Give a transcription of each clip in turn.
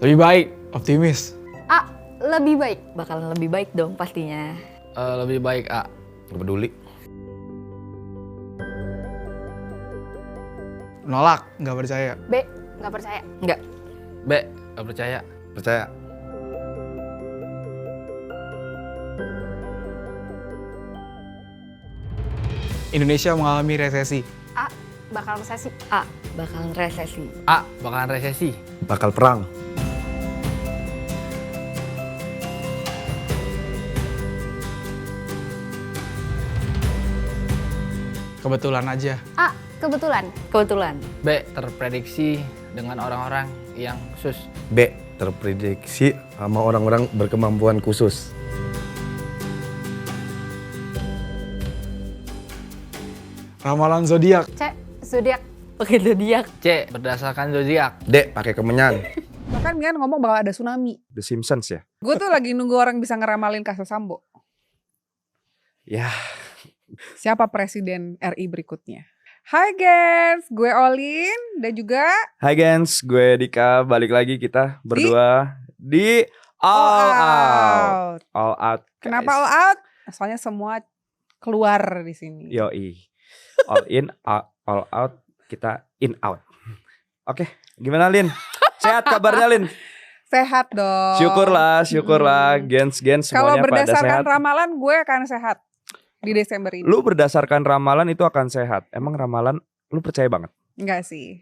Lebih baik, optimis. A. Lebih baik. Bakalan lebih baik dong pastinya. Lebih baik A. Gak peduli. Nolak, nggak percaya. B. Nggak percaya. Enggak. B. Nggak percaya. Percaya. Indonesia mengalami resesi. A. Bakal resesi. A. Bakalan resesi. A. Bakalan resesi. Bakal perang. Kebetulan aja. A. Kebetulan. Kebetulan. B. Terprediksi dengan orang-orang yang khusus. B. Terprediksi sama orang-orang berkemampuan khusus. Ramalan zodiak. C. Zodiak. Pakai zodiak. C. Berdasarkan zodiak. D. Pakai kemenyan. Bahkan Mian ngomong bahwa ada tsunami. The Simpsons ya? Gue tuh lagi nunggu orang bisa ngeramalin kasus Sambo. Ya. Siapa presiden RI berikutnya? Hai guys, gue Olin dan juga Hai gens, gue Dika. Balik lagi kita berdua di All Out. All Out. Kenapa guys. all out? Soalnya semua keluar di sini. Yoi. All in, all out. Kita in out. Oke, gimana Lin? Sehat kabarnya Lin? Sehat dong. Syukurlah. Gens Kalau semuanya pada berdasarkan sehat. ramalan gue akan sehat di Desember ini. Lu berdasarkan ramalan itu akan sehat. Emang ramalan lu percaya banget? Enggak sih.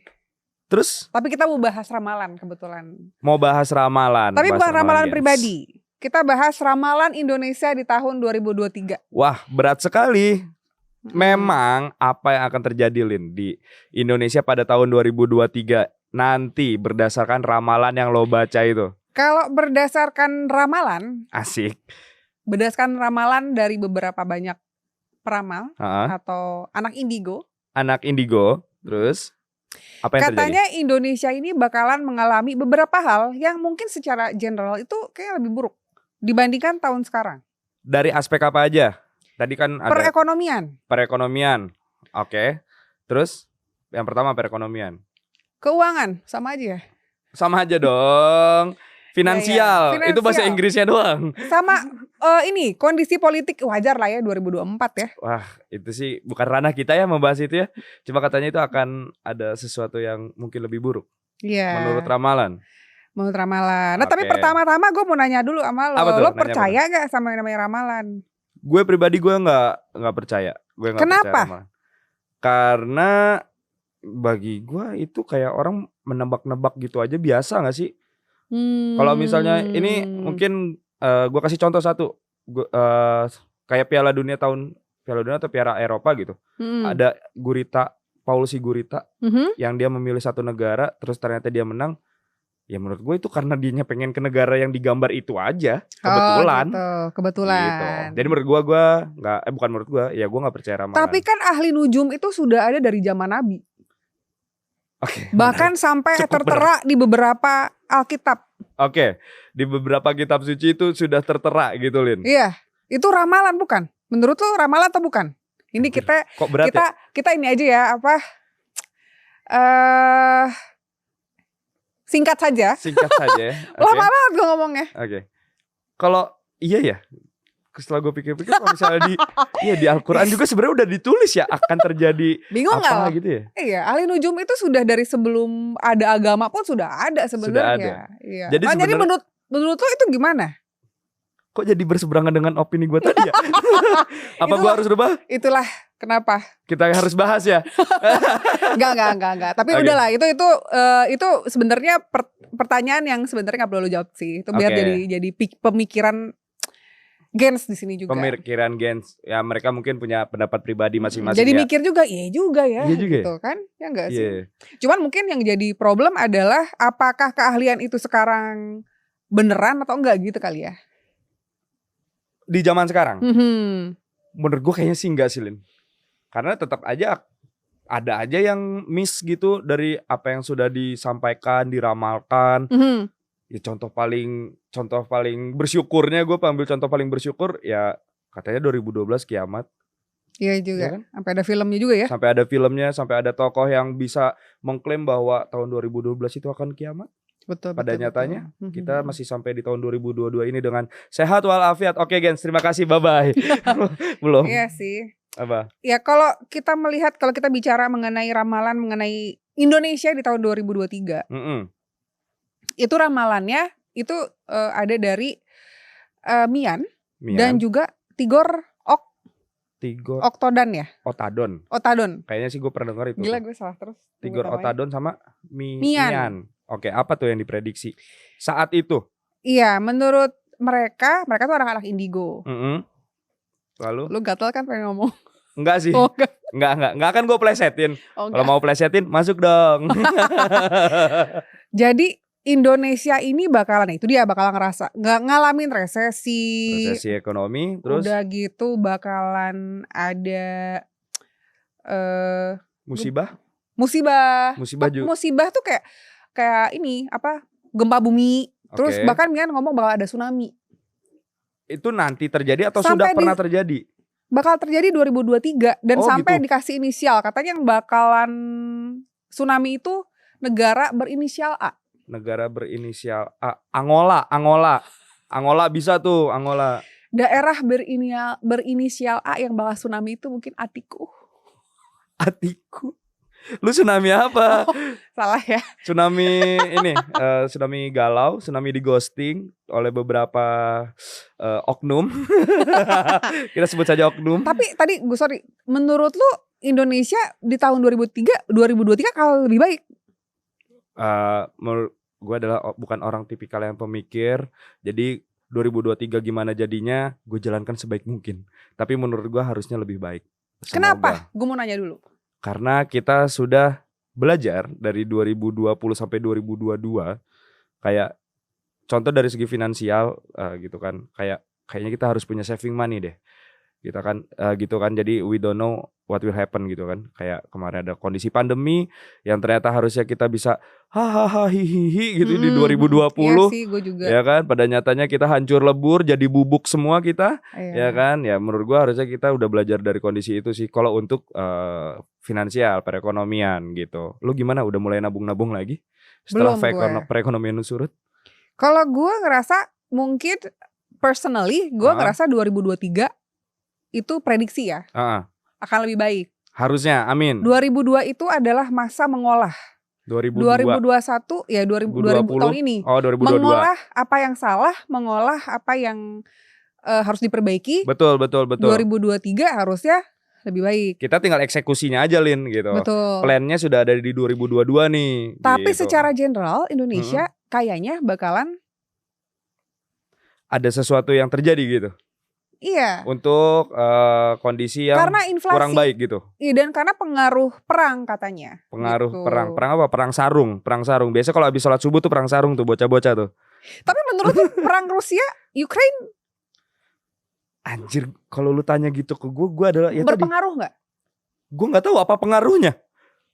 Terus Tapi kita mau bahas ramalan kebetulan. mau bahas ramalan. Tapi bahas bukan ramalan gens. pribadi. Kita bahas ramalan Indonesia di tahun 2023. Wah, berat sekali. Memang apa yang akan terjadi Lin di Indonesia pada tahun 2023 nanti berdasarkan ramalan yang lo baca itu. Kalau berdasarkan ramalan, Asik. berdasarkan ramalan dari beberapa banyak peramal Ha-ha. atau anak indigo, Anak indigo. Terus apa yang terjadi? katanya Indonesia ini bakalan mengalami beberapa hal yang mungkin secara general itu kayak lebih buruk dibandingkan tahun sekarang. Dari aspek apa aja? Tadi kan ada perekonomian. Oke. Terus yang pertama perekonomian. Keuangan sama aja ya. Sama aja dong. Finansial. Iya, Itu bahasa finansial. Inggrisnya doang. Sama ini kondisi politik wajar lah ya 2024 ya. Wah, itu sih bukan ranah kita ya membahas itu ya. Cuma katanya itu akan ada sesuatu yang mungkin lebih buruk Iya. menurut ramalan. Menurut ramalan. Nah, tapi Oke. pertama-tama gue mau nanya dulu sama lo. Apa tuh? Lo Nanya percaya gak sama yang namanya ramalan? Gue pribadi gue nggak percaya. Gue nggak Kenapa? percaya ramalan. Karena bagi gue itu kayak orang menebak-nebak gitu aja biasa nggak sih? Kalau misalnya ini mungkin gue kasih contoh satu. Kayak Piala Dunia atau Piala Eropa gitu. Ada Gurita, Paul Sigurita yang dia memilih satu negara terus ternyata dia menang. Ya menurut gue itu karena dianya pengen ke negara yang digambar itu aja. Kebetulan. Oh, gitu. Kebetulan. Gitu. Jadi menurut gue nggak, bukan menurut gue, ya gue nggak percaya ramalan. Tapi kan ahli nujum itu sudah ada dari zaman Nabi. Oke. Bahkan sampai Cukup tertera di beberapa Alkitab. Oke, di beberapa kitab suci itu sudah tertera gitu Lin. Iya, itu ramalan bukan? Menurut lo ramalan atau bukan? Ini kita Kok berat kita ya? kita ini aja ya apa? Singkat saja. Singkat saja ya. Oke. Lama banget gue ngomongnya. Oke. Kalau iya ya. Setelah gue pikir-pikir kalau misalnya di Al-Qur'an juga sebenarnya udah ditulis ya akan terjadi Bingung nggak apa lo? gitu ya. Iya, ahli nujum itu sudah dari sebelum ada agama pun sudah ada sebenarnya. ada. Iya. Jadi Jadi sebenarnya- menurut lo itu gimana? Kok jadi berseberangan dengan opini gue tadi ya? Apa gue Itulah. harus rubah? Itulah kenapa. Kita harus bahas ya. Enggak. Tapi Oke. udahlah itu sebenarnya pertanyaan yang sebenarnya nggak perlu lo jawab sih. Itu biar Oke. jadi pemikiran gens di sini juga. Pemikiran gens. Ya mereka mungkin punya pendapat pribadi masing-masing Jadi ya. mikir juga, iya juga ya. Iya juga ya? gitu kan? Ya enggak sih. Iya. Cuman mungkin yang jadi problem adalah apakah keahlian itu sekarang beneran atau enggak gitu kali ya. Di zaman sekarang. Mhm. Menurut gue kayaknya sih enggak sih Lin. Karena tetap aja ada aja yang miss gitu dari apa yang sudah disampaikan, diramalkan. Mhm. Ya contoh paling bersyukurnya, gue ambil contoh paling bersyukur ya katanya 2012 kiamat. Iya Iya juga. kan? Sampai ada filmnya juga ya. Sampai ada filmnya, sampai ada tokoh yang bisa mengklaim bahwa tahun 2012 itu akan kiamat. Betul, Pada betul, nyatanya betul. kita masih sampai di tahun 2022 ini dengan sehat walafiat. Oke, Gens, terima kasih. Bye-bye. Belum. Iya sih. Apa? Ya kalau kita bicara mengenai ramalan mengenai Indonesia di tahun 2023, Mm-mm. itu ramalannya itu ada dari Mian dan Mian, juga Tigor Tigor Oktodan ya, Otadon. Otadon. Kayaknya sih gue pernah dengar itu. Gila tuh. gue salah terus. Tigor Namanya. Otadon sama Mian. Mian. Oke, apa tuh yang diprediksi saat itu? Iya, menurut mereka tuh anak-anak indigo. Mm-mm. Lalu? Lu gatel kan pengen ngomong? Enggak sih. Oh, enggak. Enggak akan gue plesetin. Oh, Kalau enggak. mau plesetin masuk dong. Jadi Indonesia ini bakalan ngerasa nggak ngalamin resesi. Resesi ekonomi, terus Udah gitu bakalan ada musibah. musibah. Musibah juga. Musibah tuh kayak ini apa? Gempa bumi. Terus Oke. bahkan Mian ngomong bakal ada tsunami. Itu nanti terjadi atau Sampai sudah pernah terjadi? Bakal terjadi 2023 dan Oh, sampai gitu. dikasih inisial. Katanya yang bakalan tsunami itu negara berinisial A. Negara berinisial A. Angola bisa tuh, Angola. Daerah berinisial A yang bakal tsunami itu mungkin Atiku. Atiku. Lu tsunami apa? Salah ya. Tsunami ini, tsunami galau, tsunami di ghosting oleh beberapa oknum. Kita sebut saja oknum. Tapi tadi gue sorry, menurut lu Indonesia di tahun 2023 kalau lebih baik? Menurut gue adalah bukan orang tipikal yang pemikir. Jadi 2023 gimana jadinya, gue jalankan sebaik mungkin. Tapi menurut gue harusnya lebih baik. Semoga. Kenapa? Gue mau nanya dulu. Karena kita sudah belajar dari 2020 sampai 2022. Kayak contoh dari segi finansial gitu kan. Kayaknya kita harus punya saving money deh. Kita kan gitu kan. Jadi we don't know what will happen gitu kan. Kayak kemarin ada kondisi pandemi yang ternyata harusnya kita bisa hahaha hihihi gitu di 2020. Iya sih, gue juga. Ya kan, pada nyatanya kita hancur lebur, jadi bubuk semua kita. Iya. Ya kan, ya menurut gua harusnya kita udah belajar dari kondisi itu sih. Kalau untuk finansial, perekonomian gitu. Lu gimana? Udah mulai nabung-nabung lagi setelah Belum gue. perekonomian lu surut? Kalau gue ngerasa mungkin personally gue ngerasa 2023 itu prediksi ya akan lebih baik. Harusnya, amin. 2002 itu adalah masa mengolah. 2021 ya 2020 tahun ini. Oh, 2022. Mengolah apa yang salah, mengolah apa yang harus diperbaiki. Betul. 2023 harusnya lebih baik. Kita tinggal eksekusinya aja, Lin, gitu. Betul. Plannya sudah ada di 2022 nih. Tapi gitu. secara general Indonesia kayaknya bakalan ada sesuatu yang terjadi gitu. iya. Untuk kondisi yang Karena inflasi kurang baik gitu. Iya, dan karena pengaruh perang katanya. Pengaruh gitu. perang apa? Perang sarung. Biasa kalau habis sholat subuh tuh perang sarung tuh bocah-bocah tuh. Tapi menurut lu perang Rusia Ukraine Anjir, kalau lu tanya gitu ke gue adalah ya tadi. berpengaruh nggak? Gue nggak tahu apa pengaruhnya.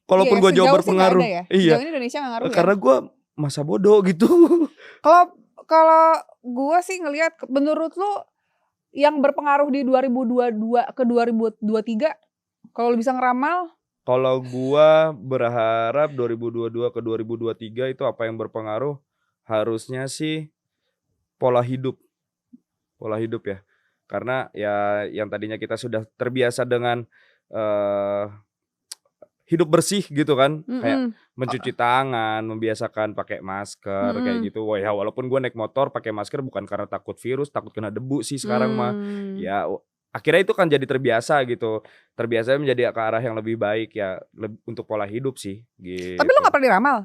Kalaupun Iya, gue jawab sejauh sih berpengaruh, nggak ada ya. iya. Sejauh ini Indonesia nggak ngaruh Karena ya. gue masa bodoh gitu. Kalau gue sih ngelihat, menurut lu yang berpengaruh di 2022 ke 2023, kalau lu bisa ngeramal? Kalau gue berharap 2022 ke 2023 itu apa yang berpengaruh? Harusnya sih pola hidup ya. Karena ya yang tadinya kita sudah terbiasa dengan hidup bersih gitu kan, kayak mencuci tangan, membiasakan pakai masker kayak gitu. Wah ya, walaupun gue naik motor pakai masker bukan karena takut virus, takut kena debu sih sekarang mah. Ya akhirnya itu kan jadi terbiasa gitu. Terbiasa menjadi ke arah yang lebih baik ya, untuk pola hidup sih gitu. Tapi lu gak pernah diramal?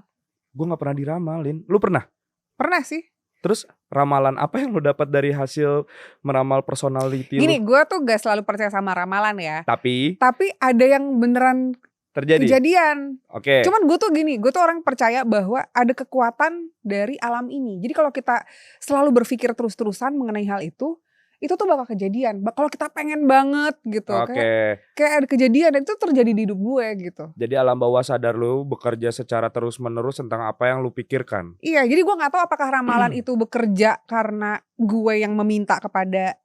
Gue gak pernah diramalin. Lu pernah? Pernah sih. Terus ramalan apa yang lu dapat dari hasil meramal personality Gini, lu? gue tuh gak selalu percaya sama ramalan ya. Tapi ada yang beneran terjadi. kejadian. Oke. Cuman gue tuh orang percaya bahwa ada kekuatan dari alam ini. Jadi kalau kita selalu berpikir terus-terusan mengenai hal itu tuh bakal kejadian. Kalau kita pengen banget gitu, Oke. kayak ada kejadian dan itu terjadi di hidup gue gitu. Jadi alam bawah sadar lu bekerja secara terus-menerus tentang apa yang lu pikirkan. Iya, jadi gue nggak tahu apakah ramalan itu bekerja karena gue yang meminta kepada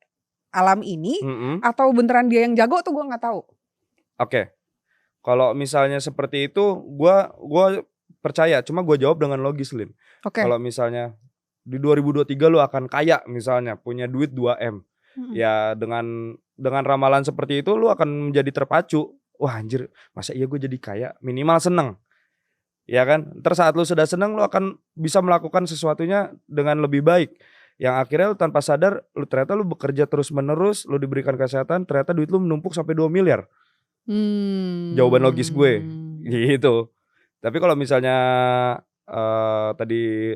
alam ini atau beneran dia yang jago tuh gue nggak tahu. Oke. Kalau misalnya seperti itu, gua percaya. Cuma gue jawab dengan logis, Lin. Oke. Kalau misalnya di 2023 lu akan kaya misalnya, punya duit 2M. Ya dengan ramalan seperti itu lu akan menjadi terpacu. Wah anjir, masa iya gue jadi kaya? Minimal seneng. Ya kan? Ntar saat lu sudah seneng, lu akan bisa melakukan sesuatunya dengan lebih baik. Yang akhirnya lu tanpa sadar, ternyata lu bekerja terus menerus, lu diberikan kesehatan, ternyata duit lu menumpuk sampai 2 miliar. Jawaban logis gue gitu. Tapi kalau misalnya tadi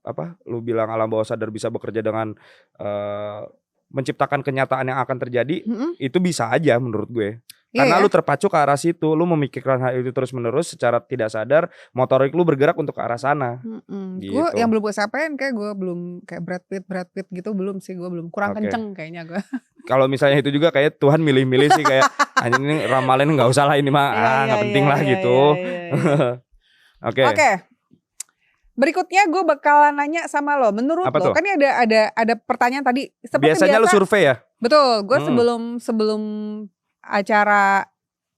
apa lu bilang alam bawah sadar bisa bekerja dengan menciptakan kenyataan yang akan terjadi, itu bisa aja menurut gue. Karena lu terpacu ke arah situ, lu memikirkan hal itu terus menerus secara tidak sadar, motorik lu bergerak untuk ke arah sana. Gitu. Gue yang belum gue sampaikan kayak gue belum kayak Brad Pitt gitu belum sih, gue belum kurang kenceng kayaknya gue. Kalau misalnya itu juga kayak Tuhan milih-milih sih kayak anjing ini ramalin nggak usah lah ini mah nggak penting lah gitu. Oke. Berikutnya gue bakalan nanya sama lo, menurut Apa lo tuh? kan ini ada pertanyaan tadi seperti Biasanya lu survei ya? Betul, gue sebelum acara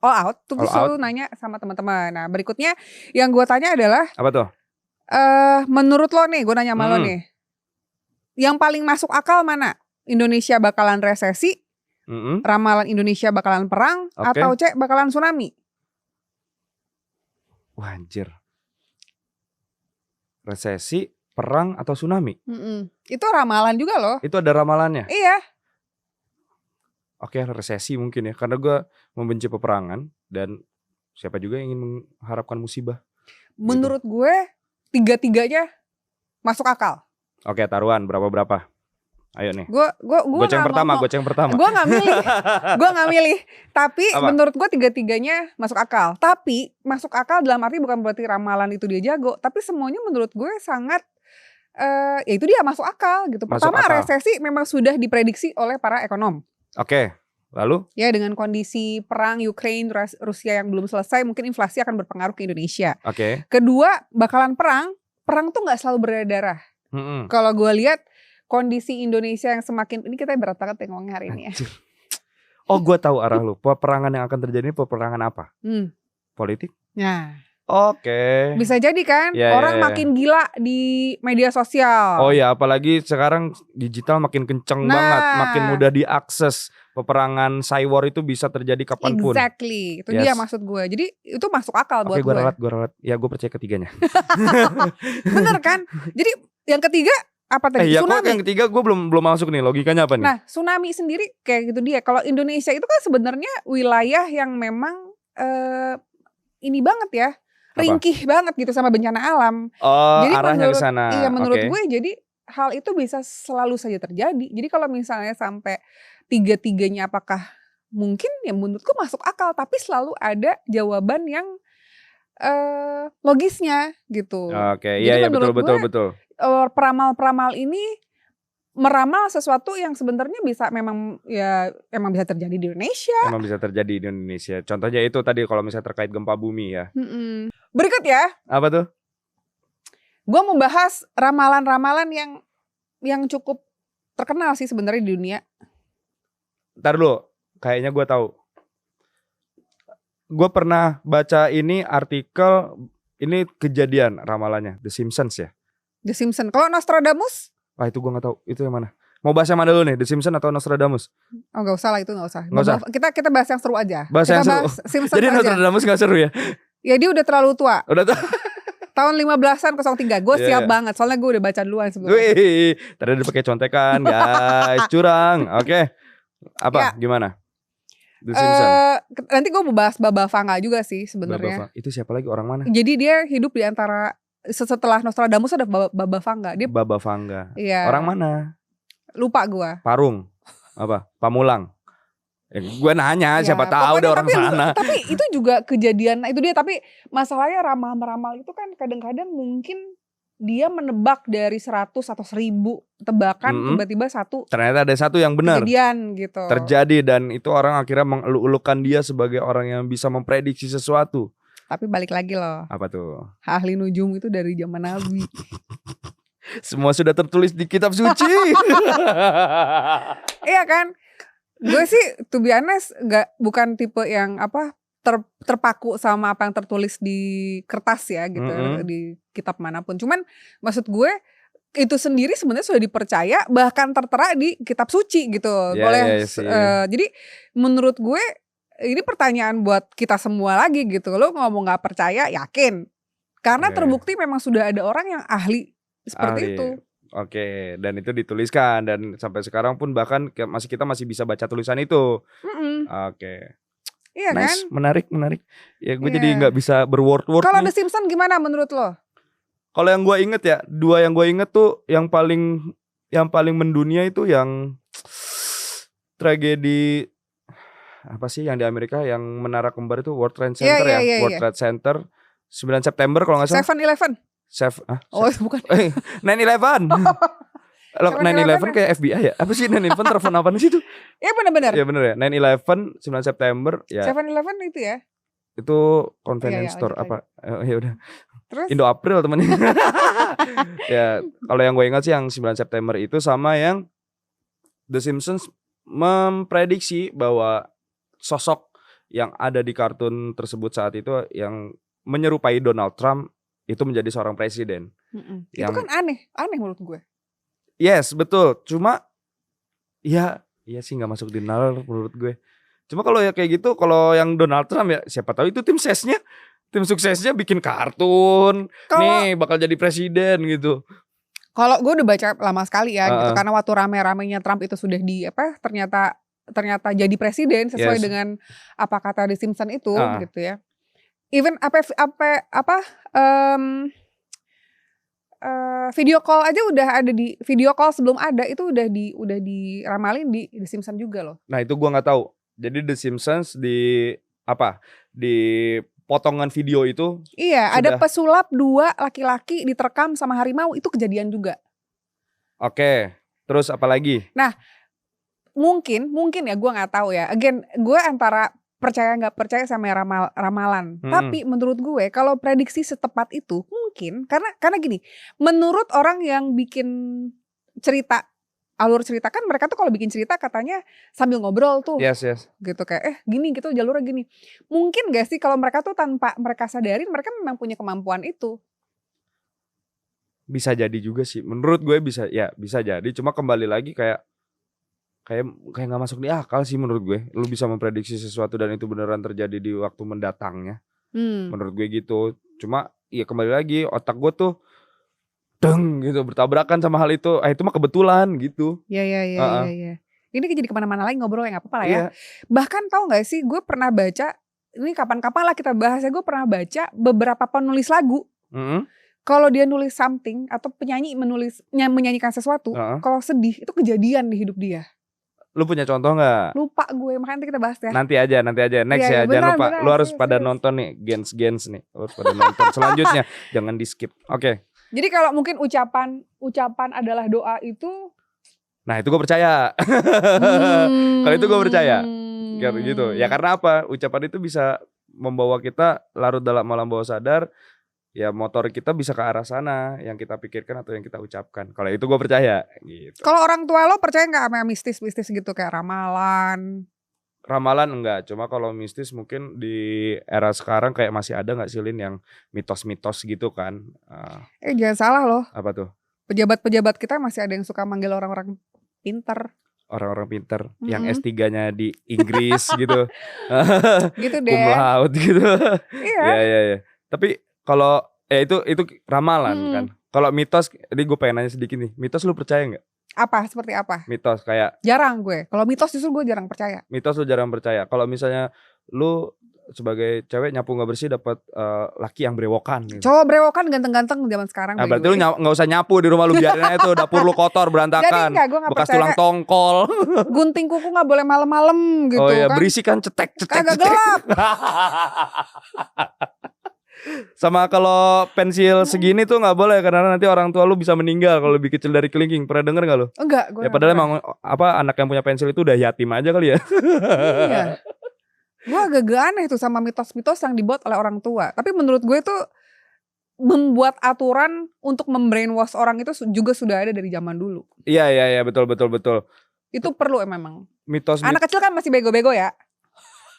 all out tuh gue All selalu nanya sama teman-teman. Nah berikutnya yang gue tanya adalah Apa tuh? menurut lo nih, gue nanya sama lo nih, yang paling masuk akal mana? Indonesia bakalan resesi, ramalan Indonesia bakalan perang, atau C bakalan tsunami? Wah anjir. Resesi, perang atau tsunami? Itu ramalan juga loh. Itu ada ramalannya? Iya. Oke, resesi mungkin ya. Karena gue membenci peperangan. Dan siapa juga yang ingin mengharapkan musibah. Menurut gue tiga-tiganya masuk akal. Oke, taruhan berapa-berapa? Ayo nih. Gue Goceng pertama. Gue nggak milih. Tapi Apa? menurut gue tiga-tiganya masuk akal. Tapi masuk akal dalam arti bukan berarti ramalan itu dia jago. Tapi semuanya menurut gue sangat ya itu dia masuk akal gitu. Masuk Pertama akal. resesi memang sudah diprediksi oleh para ekonom. Oke, lalu? Ya dengan kondisi perang Ukraine Rusia yang belum selesai, mungkin inflasi akan berpengaruh ke Indonesia. Oke. Kedua, bakalan perang tuh nggak selalu berdarah. Kalau gue lihat kondisi Indonesia yang semakin, ini kita berat banget ya ngomongnya hari ini ya. Oh, gue tahu arah lu. Peperangan yang akan terjadi ini peperangan apa? Politik? Nah, Oke. bisa jadi kan orang makin gila di media sosial. Oh ya, apalagi sekarang digital makin kenceng banget, makin mudah diakses. Peperangan cyber itu bisa terjadi kapanpun. Exactly, itu dia maksud gue. Jadi itu masuk akal buat gue. Oke, gue ralat. Ya, gue percaya ketiganya. Bener kan? Jadi yang ketiga apa tadi? Ya, Tsunami. kok yang ketiga gue belum masuk nih, logikanya apa nih? Nah, tsunami sendiri kayak gitu dia. Kalau Indonesia itu kan sebenarnya wilayah yang memang ini banget ya, ringkih banget gitu sama bencana alam. Oh, jadi arahnya ke sana. Iya, menurut gue jadi hal itu bisa selalu saja terjadi. Jadi kalau misalnya sampai tiga-tiganya apakah mungkin, ya menurutku masuk akal, tapi selalu ada jawaban yang logisnya gitu. Oke, iya betul. Peramal-peramal ini meramal sesuatu yang sebenarnya bisa emang bisa terjadi di Indonesia. Emang bisa terjadi di Indonesia. Contohnya itu tadi kalau misalnya terkait gempa bumi ya. Berikut ya. Apa tuh? Gue mau bahas ramalan-ramalan yang cukup terkenal sih sebenarnya di dunia. Ntar dulu, kayaknya gue tahu. Gue pernah baca ini artikel, ini kejadian ramalannya, The Simpsons ya. The Simpsons. Kalau Nostradamus? Wah itu gue gak tahu, itu yang mana? Mau bahas yang mana dulu nih, The Simpsons atau Nostradamus? Oh gak usah lah, itu gak usah. Nggak usah. Kita bahas yang seru aja. Bahas yang seru. Simpsons Jadi aja. Nostradamus gak seru ya? Ya dia udah terlalu tua. Udah tuh. Tahun 15-an 03. Gue siap banget, soalnya gue udah baca duluan sebelumnya. Wih, tadi udah pakai contekan guys, curang. Oke. Apa? Gimana? The Simpsons. Nanti gue mau bahas Baba Vanga juga sih sebenarnya. Itu siapa lagi, orang mana? Jadi dia hidup di antara setelah Nostradamus ada Baba Vanga. Dia Baba Vanga. Iya. Orang mana? Lupa gue. Parung. Apa? Pamulang. Gue nanya siapa tahu ada orang sana. Tapi itu juga kejadian, itu dia. Tapi masalahnya ramal-meramal itu kan kadang-kadang mungkin dia menebak dari 100 atau 1000 tebakan, tiba-tiba satu ternyata ada satu yang benar kejadian gitu. terjadi, dan itu orang akhirnya mengeluk-elukan dia sebagai orang yang bisa memprediksi sesuatu. Tapi balik lagi loh, Apa tuh? ahli nujum itu dari zaman Nabi. Semua sudah tertulis di kitab suci. Iya kan? Gue sih to be honest bukan tipe yang terpaku sama apa yang tertulis di kertas ya gitu, di kitab manapun. Cuman maksud gue itu sendiri sebenarnya sudah dipercaya, bahkan tertera di kitab suci gitu. Jadi menurut gue ini pertanyaan buat kita semua lagi gitu. Lo ngomong nggak percaya, yakin? Karena terbukti memang sudah ada orang yang ahli seperti itu. Oke, dan itu dituliskan dan sampai sekarang pun bahkan kita masih bisa baca tulisan itu. Oke. Iya nice, kan? Menarik. Ya gue jadi nggak bisa berword-word. Kalau The Simpsons gimana menurut lo? Kalau yang gue inget ya, 2 yang gue inget tuh yang paling mendunia itu yang tragedi apa sih yang di Amerika yang menara kembar itu World Trade Center World Trade Center 9 September kalau nggak salah. 7-Eleven. Bukan. 9/11. Lo 9/11 kayak FBI ya? Apa sih 9/11 telepon apa sih itu? Iya benar-benar. Iya benar ya. 9/11 9 September ya. 7-Eleven itu ya. Itu convenience store apa? Ya udah. Terus? Indo April temennya. Ya, kalau yang gue ingat sih yang 9 September itu sama yang The Simpsons memprediksi bahwa sosok yang ada di kartun tersebut saat itu yang menyerupai Donald Trump itu menjadi seorang presiden. Itu kan aneh menurut gue. Yes, betul. Cuma iya sih nggak masuk di nalar menurut gue. Cuma kalau ya kayak gitu, kalau yang Donald Trump ya siapa tahu itu tim suksesnya bikin kartun. Nih bakal jadi presiden gitu. Kalau gue udah baca lama sekali ya gitu, karena waktu rame-ramenya Trump itu sudah ternyata jadi presiden sesuai dengan apa kata The Simpsons itu gitu ya. Even video call aja udah ada di video call sebelum ada itu udah diramalin di The Simpsons juga loh. Nah itu gua nggak tahu. Jadi The Simpsons di potongan video itu. Iya, ada pesulap 2 laki-laki diterkam sama harimau, itu kejadian juga. Oke, terus apa lagi? Nah, mungkin ya gua nggak tahu ya. Again, gue antara percaya nggak percaya sama ramalan. Tapi menurut gue kalau prediksi setepat itu mungkin karena gini, menurut orang yang bikin alur cerita kan mereka tuh kalau bikin cerita katanya sambil ngobrol tuh. Yes. Gitu kayak gini gitu jalurnya gini. Mungkin gak sih kalau mereka tuh tanpa mereka sadarin mereka memang punya kemampuan itu. Bisa jadi juga sih. Menurut gue bisa jadi. Cuma kembali lagi kayak nggak masuk di akal sih menurut gue. Lu bisa memprediksi sesuatu dan itu beneran terjadi di waktu mendatangnya. Menurut gue gitu. Cuma ya kembali lagi otak gue tuh gitu bertabrakan sama hal itu. Itu mah kebetulan gitu. Iya. Ini jadi kemana-mana lagi ngobrol ya nggak apa-apa lah ya. Bahkan tahu nggak sih gue pernah baca, ini kapan-kapan lah kita bahas ya, gue pernah baca beberapa penulis lagu. Kalau dia nulis something atau penyanyi menyanyikan sesuatu, kalau sedih itu kejadian di hidup dia. Lu punya contoh gak? Lupa gue, makanya kita bahas ya. Nanti aja next ya. Jangan lupa, lu harus pada nonton nih gens nih. Lu harus pada nonton selanjutnya. Jangan di skip. Oke. Jadi kalau mungkin ucapan adalah doa itu. Nah itu gue percaya. Kalau itu gue percaya. Gitu. Ya karena apa? Ucapan itu bisa membawa kita larut dalam alam bawah sadar. Ya motor kita bisa ke arah sana yang kita pikirkan atau yang kita ucapkan. Kalau itu gue percaya gitu. Kalau orang tua lo percaya gak sama mistis-mistis gitu kayak ramalan? Ramalan enggak, cuma kalau mistis mungkin di era sekarang kayak masih ada gak sih Lin yang mitos-mitos gitu kan. Jangan salah loh. Apa tuh? Pejabat-pejabat kita masih ada yang suka manggil orang-orang pintar. Orang-orang pintar yang S3-nya di Inggris gitu. Gitu deh. Cum laude gitu. Iya. Tapi kalau itu ramalan kan. Kalau mitos, ini gue pengen nanya sedikit nih. Mitos lu percaya nggak? Apa? Seperti apa? Mitos kayak. Jarang gue. Kalau mitos justru gue jarang percaya. Mitos lu jarang percaya. Kalau misalnya lu sebagai cewek nyapu nggak bersih dapat laki yang brewokan. Gitu. Cowok brewokan ganteng-ganteng zaman sekarang. Nah, berarti lu nggak usah nyapu di rumah lu, biarin aja tuh dapur lu kotor berantakan. Jadi gue bekas tulang tongkol. Gunting kuku nggak boleh malam-malam gitu. Oh iya, kan. berisi kan cetek. Kagak gelap. Sama kalau pensil segini tuh nggak boleh karena nanti orang tua lu bisa meninggal kalau lebih kecil dari kelingking. Pernah denger nggak lu? Enggak, gue. Ya padahal emang anak yang punya pensil itu udah yatim aja kali ya. Iya. Gue agak aneh tuh sama mitos-mitos yang dibuat oleh orang tua. Tapi menurut gue tuh membuat aturan untuk membrainwash orang itu juga sudah ada dari zaman dulu. Iya betul. Itu perlu memang. Mitos. Anak kecil kan masih bego-bego ya.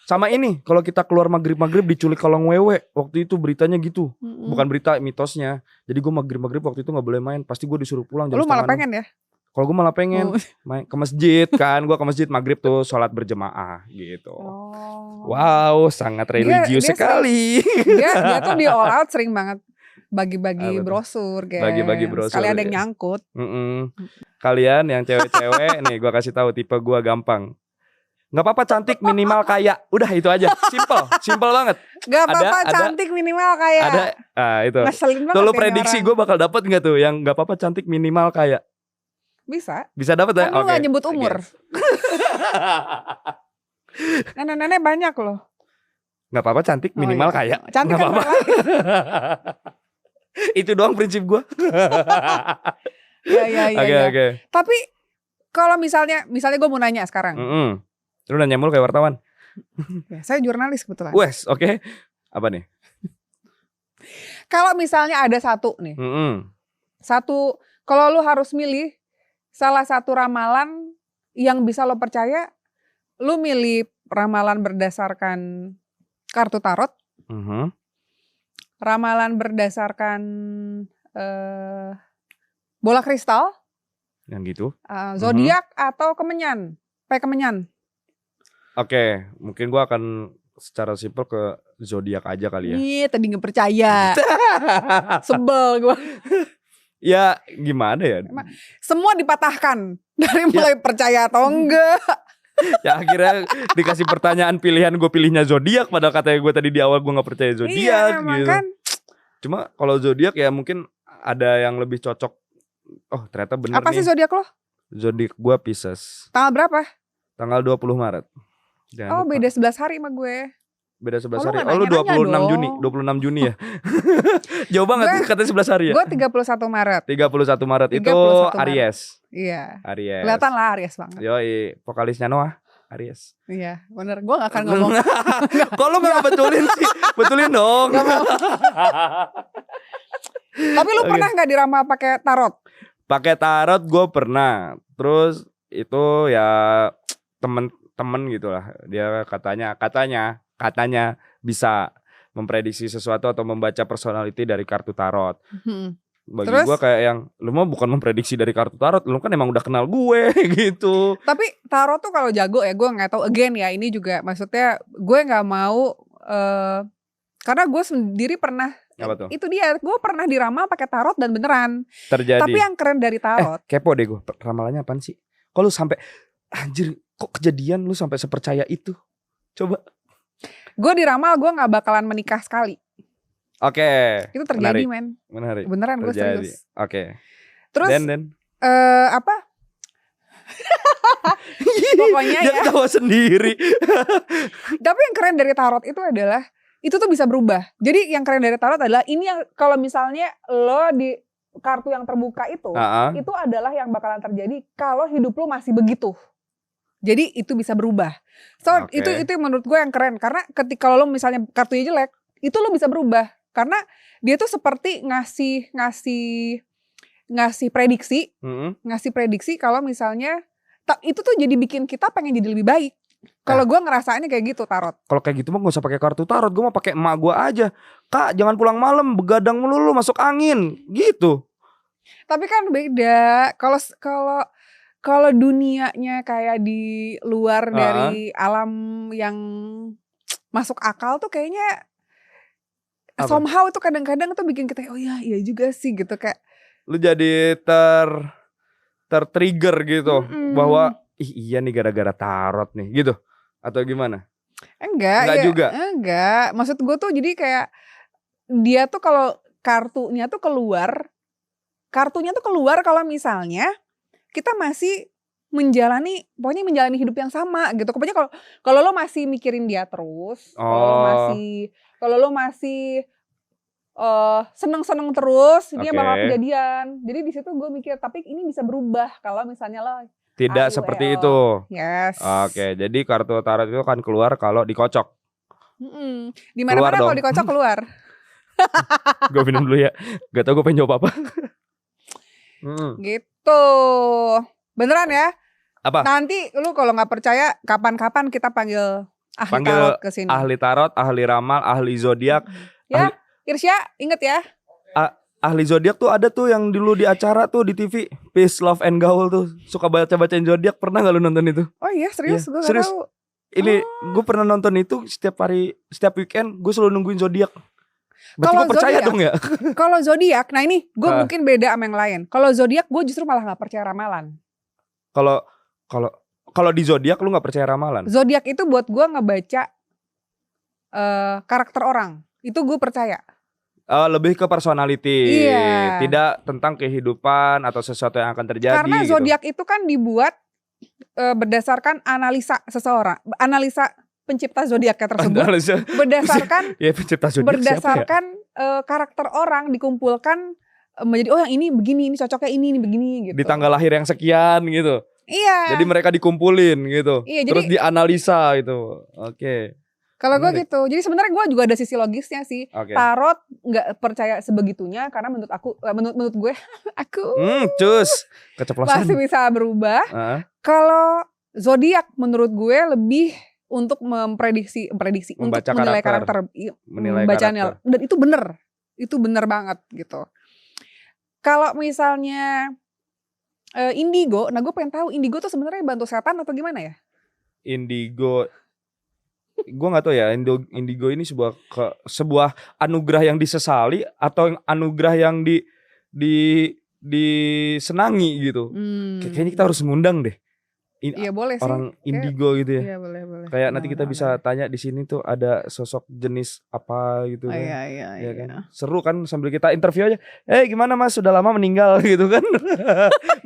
Sama ini, kalau kita keluar maghrib diculik kolong wewe, waktu itu beritanya gitu. Bukan berita, mitosnya. Jadi gue maghrib waktu itu nggak boleh main, pasti gue disuruh pulang jam Lu malah 5:30. pengen ya? Kalau gue malah pengen main ke masjid kan, gue ke masjid maghrib tuh sholat berjemaah gitu. Oh. Wow, sangat religius dia sekali. Dia tuh di all out sering banget bagi-bagi Apa tuh? brosur, guys. Bagi-bagi brosur, Sekali ada yang ya. nyangkut. Kalian yang cewek-cewek nih, gue kasih tahu tipe gue gampang. Nggak apa-apa cantik, minimal kaya. Udah itu aja, simple banget. Gak apa-apa Ada- cantik minimal kayak. Ada, itu. Ngeselin banget Tuh lu ya prediksi orang. gue bakal dapet nggak tuh yang nggak apa-apa cantik minimal kaya? Bisa. Bisa dapet ya? Kan lu Oke. gak nyebut umur. Nenek-nenek banyak loh. Nggak apa-apa cantik, Oh, minimal iya. kaya. Cantik Nggak kan apa-apa. Itu doang prinsip gue. Iya. Oke. Tapi kalau misalnya gue mau nanya sekarang. Lu nanya mulu kayak wartawan. Ya, saya jurnalis kebetulan. Wes, oke. Apa nih? Kalau misalnya ada satu nih. Satu, kalau lu harus milih salah satu ramalan yang bisa lo percaya, lu milih ramalan berdasarkan kartu tarot, ramalan berdasarkan bola kristal, Yang gitu. zodiak atau kemenyan, kemenyan. Oke, mungkin gua akan secara simpel ke zodiak aja kali ya. Iya, tadi nggak percaya. Sebel gue. Ya gimana ya? Semua dipatahkan dari mulai percaya atau enggak. Ya akhirnya dikasih pertanyaan pilihan, gue pilihnya zodiak padahal katanya gue tadi di awal gue nggak percaya zodiak Iya, gitu. kan. Cuma kalau zodiak ya mungkin ada yang lebih cocok. Oh ternyata bener Apa nih. sih zodiak lo? Zodiak gue Pisces. Tanggal berapa? Tanggal 20 Maret. Jangan Oh, lupa. beda 11 hari sama gue. Beda 11 Oh, lu hari. nggak Oh lu nanya-nanya 26 Juni. dong. 26 Juni ya. Jauh banget Gue- katanya 11 hari ya. Gue 31 Maret. 31 Maret itu 31 Maret. Aries. Iya. Aries. Kelihatan lah Aries banget. Yoi, vokalisnya Noah Aries. Iya, bener. Gue gak akan ngomong. Kok lu gak betulin sih? Betulin dong. Gak mau. Tapi lu Oke. pernah gak diramal pakai tarot? Pakai tarot gue pernah. Terus itu ya temen gitu lah. Dia katanya bisa memprediksi sesuatu atau membaca personality dari kartu tarot. Bagi Terus? gue kayak yang lu mah bukan memprediksi dari kartu tarot, lu kan emang udah kenal gue gitu. Tapi tarot tuh kalau jago ya, gue gak tahu. Again ya, ini juga maksudnya gue gak mau karena gue sendiri pernah. Apa tuh? Itu dia, gue pernah diramal pakai tarot dan beneran. Terjadi. Tapi yang keren dari tarot, Kepo deh gue, ramalannya apaan sih? Kok lu sampai anjir, kok kejadian lu sampai sepercaya itu? Coba. gue diramal gue gak bakalan menikah sekali. Oke. Itu terjadi Menarik. Menarik. Beneran gue Terjadi. serius. Oke. Terus Dan apa? Pokoknya dia ya. ketawa sendiri. Tapi yang keren dari tarot itu adalah itu tuh bisa berubah. Jadi yang keren dari tarot adalah ini yang kalau misalnya lo di kartu yang terbuka itu adalah yang bakalan terjadi kalau hidup lo masih begitu. Jadi itu bisa berubah. So Oke. itu yang menurut gue yang keren karena ketika lo misalnya kartunya jelek, itu lo bisa berubah karena dia tuh seperti ngasih prediksi, ngasih prediksi kalau misalnya itu tuh jadi bikin kita pengen jadi lebih baik. Kalau gue ngerasainnya kayak gitu tarot. Kalau kayak gitu mah gak usah pakai kartu tarot, gue mau pakai emak gue aja. Kak, jangan pulang malam, begadang melulu masuk angin, gitu. Tapi kan beda. Kalau dunianya kayak di luar dari alam yang masuk akal tuh kayaknya Apa? somehow itu kadang-kadang tuh bikin kita oh iya juga sih gitu kayak Lu jadi tertrigger gitu bahwa iya nih gara-gara tarot nih, gitu. Atau gimana? enggak ya, juga. Enggak. Maksud gue tuh jadi kayak dia tuh kalau kartunya tuh keluar kalau misalnya kita masih menjalani hidup yang sama gitu. Pokoknya kalau lo masih mikirin dia terus, kalau lo masih seneng-seneng terus, dia bakal kejadian. Jadi di situ gue mikir, tapi ini bisa berubah kalau misalnya lo Tidak seperti itu. Yes. Oke, jadi kartu tarot itu kan keluar kalau dikocok. Di mana-mana Keluar kalau dong. dikocok keluar. Gue minum dulu ya. Gak tau gue pengen jawab apa. Gitu. Beneran ya? Apa? Nanti lu kalau nggak percaya, kapan-kapan kita panggil ahli Panggil tarot ke sini. ahli tarot, ahli ramal, ahli zodiak. Ya, Irsya, inget ya. Ahli zodiak tuh ada tuh yang dulu di acara tuh di TV, Peace, Love and Gaul tuh. Suka baca-bacain zodiak. Pernah gak lu nonton itu? Oh iya, serius? Iya, Gue gak serius. tahu. Ini gue pernah nonton itu setiap weekend gue selalu nungguin zodiak. Berarti Kalau gue percaya zodiak- dong ya. Kalau zodiak, nah ini gue Ah. mungkin beda sama yang lain. Kalau zodiak gue justru malah nggak percaya ramalan. Kalau di zodiak lu nggak percaya ramalan? Zodiak itu buat gue ngebaca karakter orang. Itu gue percaya. Lebih ke personality, Iya. tidak tentang kehidupan atau sesuatu yang akan terjadi. Karena gitu. zodiak itu kan dibuat berdasarkan analisa seseorang, analisa pencipta zodiaknya tersebut, Analisa- berdasarkan ya pencipta zodiak siapa ya? berdasarkan karakter orang dikumpulkan menjadi oh yang ini begini, ini cocoknya ini begini gitu. Di tanggal lahir yang sekian gitu. Iya. Jadi mereka dikumpulin gitu. Iya, Terus jadi- dianalisa gitu. Oke. Kalau gue menarik. gitu. Jadi sebenarnya gue juga ada sisi logisnya sih. Oke. Tarot nggak percaya sebegitunya karena menurut aku, menurut gue, aku Cus. Keceplosan. masih bisa berubah. Heeh. Kalau zodiak menurut gue lebih untuk memprediksi Membaca untuk menilai karakter. Iya, Menilai membacaannya. karakter. Dan itu bener banget gitu. Kalau misalnya indigo, nah gue pengen tahu indigo tuh sebenarnya bantu setan atau gimana ya? Indigo. Gue nggak tahu ya. Indigo ini sebuah anugerah yang disesali atau anugerah yang disenangi gitu. Kayaknya kita harus ngundang deh. Iya boleh sih. Orang indigo gitu ya. Iya boleh. Kayak nanti kita bisa tanya di sini tuh ada sosok jenis apa gitu Oh, kan. iya. Ya kan? Seru kan sambil kita interview aja. Gimana Mas sudah lama meninggal gitu kan.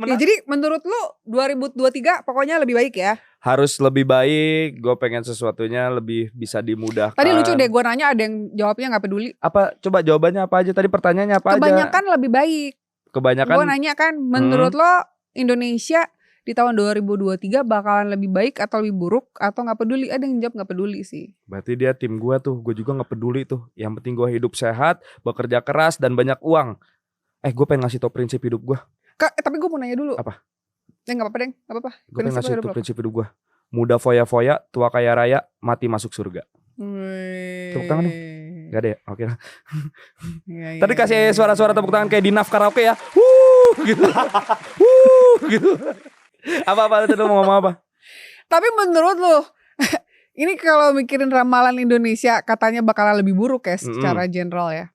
Ya, jadi menurut lu 2023 pokoknya lebih baik ya? Harus lebih baik. Gue pengen sesuatunya lebih bisa dimudahkan. Tadi lucu deh gue nanya ada yang jawabnya gak peduli. Apa coba jawabannya apa aja? Tadi pertanyaannya apa aja? Kebanyakan lebih baik. Kebanyakan Gue nanya kan menurut lo Indonesia di tahun 2023 bakalan lebih baik atau lebih buruk atau gak peduli? Ada yang jawab gak peduli sih. Berarti dia tim gue tuh. Gue juga gak peduli tuh. Yang penting gue hidup sehat, bekerja keras dan banyak uang. Gue pengen ngasih tau prinsip hidup gue. Tapi gue mau nanya dulu. Apa? Gak apa-apa deng, gak apa-apa. Gue pengen Prinsip ngasih hidup tau lo. prinsip hidup gue. Muda foya-foya, tua kaya raya, mati masuk surga. Tepuk tangan dong. Gak ada ya? Oke lah. Iya, Tadi kasih iya. suara-suara tepuk tangan kayak di Naf karaoke ya. Gitu. Gitu. Apa-apa tadi lu mau ngomong apa? Tapi menurut lo ini kalau mikirin ramalan Indonesia katanya bakalan lebih buruk ya secara general ya.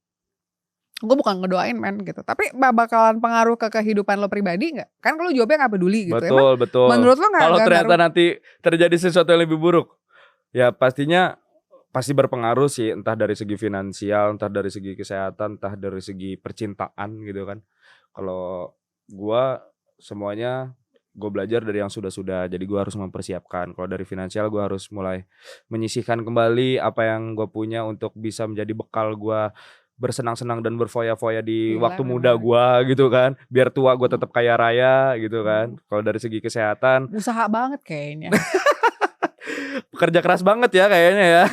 Gue bukan ngedoain men gitu. Tapi bakalan pengaruh ke kehidupan lo pribadi gak? Kan kalau jawabnya gak peduli gitu. Emang Betul. menurut lo gak Kalau ternyata ngaruh? nanti terjadi sesuatu yang lebih buruk, ya pasti berpengaruh sih, entah dari segi finansial, entah dari segi kesehatan, entah dari segi percintaan gitu kan. Kalau gua semuanya gue belajar dari yang sudah-sudah, jadi gue harus mempersiapkan. Kalau dari finansial gue harus mulai menyisihkan kembali apa yang gue punya untuk bisa menjadi bekal gue bersenang-senang dan berfoya-foya di Gila, waktu memang. muda gue gitu kan, biar tua gue tetap kaya raya gitu kan. Kalau dari segi kesehatan, Usaha banget kayaknya. pekerja keras banget ya kayaknya ya.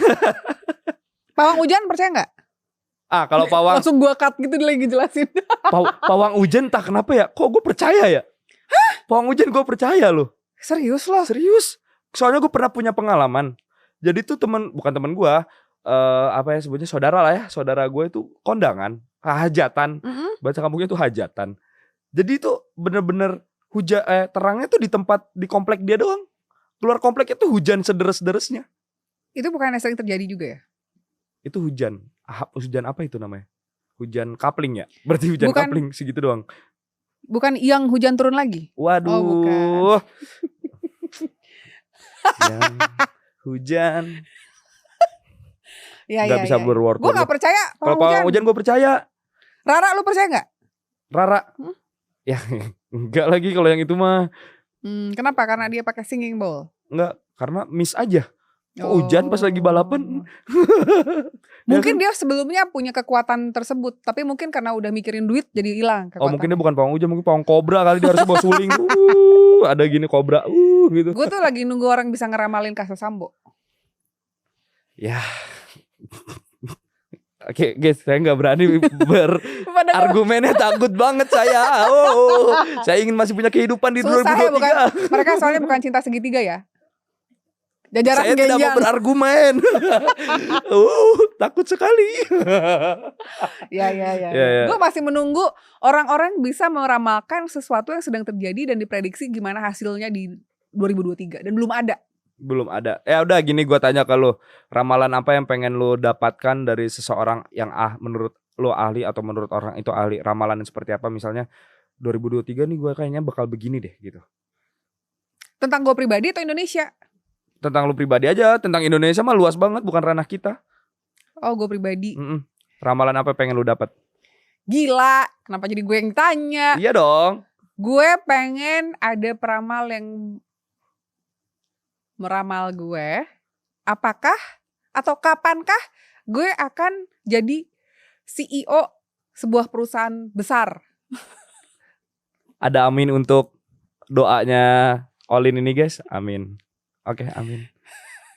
Pawang hujan percaya gak? Kalau pawang Langsung gue cut gitu dia lagi jelasin. pawang hujan entah kenapa ya, kok gue percaya ya. Pawang hujan gue percaya loh. Serius loh? Serius. Soalnya gue pernah punya pengalaman. Jadi tuh bukan teman gue, apa ya sebutnya, saudara lah ya. Saudara gue itu kondangan, hajatan. Bahasa kampungnya tuh hajatan. Jadi tuh bener-bener terangnya tuh di komplek dia doang. Keluar komplek itu hujan sederes-ederesnya. Itu bukan yang sering terjadi juga ya? Itu hujan. Hujan apa itu namanya? Hujan kapling ya? Berarti hujan Bukan. kapling segitu doang. Bukan yang hujan turun lagi? Waduh. Oh, bukan. Yang hujan. Ya, Gak bisa berword. Gue gak percaya Kalau pawang hujan. pawang hujan gue percaya. Rara lu percaya gak? Rara. Ya enggak lagi kalau yang itu mah. Kenapa? Karena dia pakai singing bowl. Enggak, karena miss aja. Kok hujan pas lagi balapan? Mungkin dia sebelumnya punya kekuatan tersebut, tapi mungkin karena udah mikirin duit jadi hilang Oh kekuatan. mungkin dia bukan pawang hujan, mungkin pawang kobra kali, dia harus bawa suling. Ada gini kobra gitu. Gue tuh lagi nunggu orang bisa ngeramalin kasus Sambo. Ya. Oke guys, saya gak berani argumennya, takut banget saya. Saya ingin masih punya kehidupan di Susah ya, 2023. mereka soalnya bukan cinta segitiga ya. Jajaran Saya tidak mau genjang. berargumen. Takut sekali. Ya. Ya. Gue masih menunggu orang-orang bisa meramalkan sesuatu yang sedang terjadi dan diprediksi gimana hasilnya di 2023 dan belum ada. Belum ada. Ya udah gini, gue tanya ke lu, ramalan apa yang pengen lu dapatkan dari seseorang yang menurut lu ahli atau menurut orang itu ahli? Ramalan yang seperti apa? Misalnya 2023 nih gue kayaknya bakal begini deh gitu. Tentang gue pribadi atau Indonesia? Tentang lu pribadi aja. Tentang Indonesia mah luas banget, bukan ranah kita. Oh, gue pribadi. Ramalan apa yang pengen lu dapat? Gila, kenapa jadi gue yang tanya? Iya dong. Gue pengen ada peramal yang meramal gue apakah atau kapankah gue akan jadi CEO sebuah perusahaan besar. Ada amin untuk doanya Olin ini guys. Amin. Oke, amin.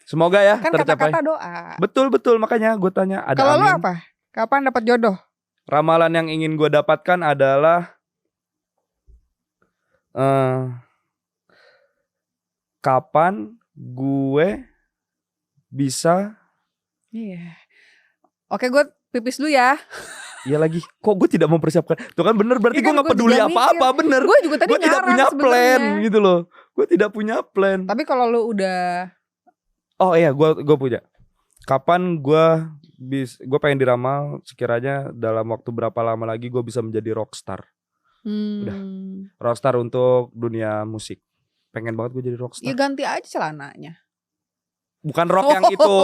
Semoga ya Kan tercapai. kata-kata doa. Betul makanya gue tanya ada Kalau lo amin. apa? Kapan dapat jodoh? Ramalan yang ingin gue dapatkan adalah kapan gue bisa. Iya. Oke, gue pipis dulu ya. Iya lagi. Kok gue tidak mempersiapkan? Tuh kan bener, berarti Iya gue kan, gak gue peduli juga apa-apa. Bener. Gue juga tadi Gue tidak ngarang punya plan sebenarnya. gitu loh. Gue tidak punya plan. Tapi kalau lo udah Oh iya, gue punya. Kapan gue pengen diramal sekiranya dalam waktu berapa lama lagi gue bisa menjadi rockstar. Udah. Rockstar untuk dunia musik. Pengen banget gue jadi rockstar. ya ganti aja celananya. Bukan rock yang itu.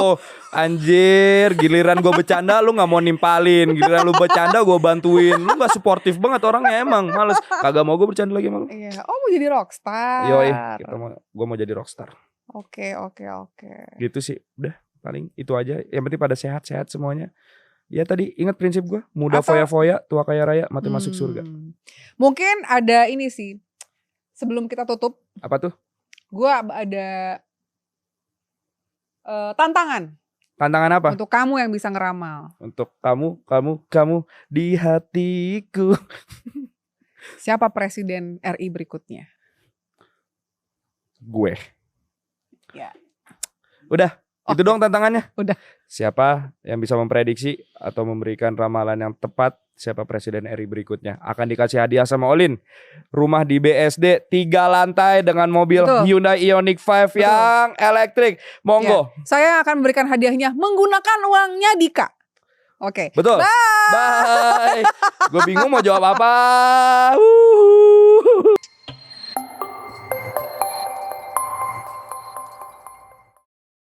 Anjir, giliran gue bercanda lu gak mau nimpalin. Giliran lu bercanda gue bantuin. Lu gak suportif banget orangnya emang. Males. Kagak mau gue bercanda lagi sama lu. Iya. Oh, mau jadi rockstar. Yoi, gue mau jadi rockstar. Oke. Gitu sih. Udah, paling itu aja. Yang penting pada sehat-sehat semuanya. Ya tadi ingat prinsip gue. Muda Atau- foya-foya, tua kaya raya, mati masuk surga. Mungkin ada ini sih. Sebelum kita tutup, Apa tuh? gue ada tantangan Tantangan apa? untuk kamu yang bisa ngeramal. Untuk kamu di hatiku. Siapa presiden RI berikutnya? Gue. Ya. Udah, itu Oke. dong tantangannya. Udah. Siapa yang bisa memprediksi atau memberikan ramalan yang tepat siapa presiden RI berikutnya akan dikasih hadiah sama Olin. Rumah di BSD 3 lantai dengan mobil Betul. Hyundai Ioniq 5 yang elektrik. Monggo. Saya akan memberikan hadiahnya menggunakan uangnya Dika. Oke. Betul. Bye. Gue bingung mau jawab apa.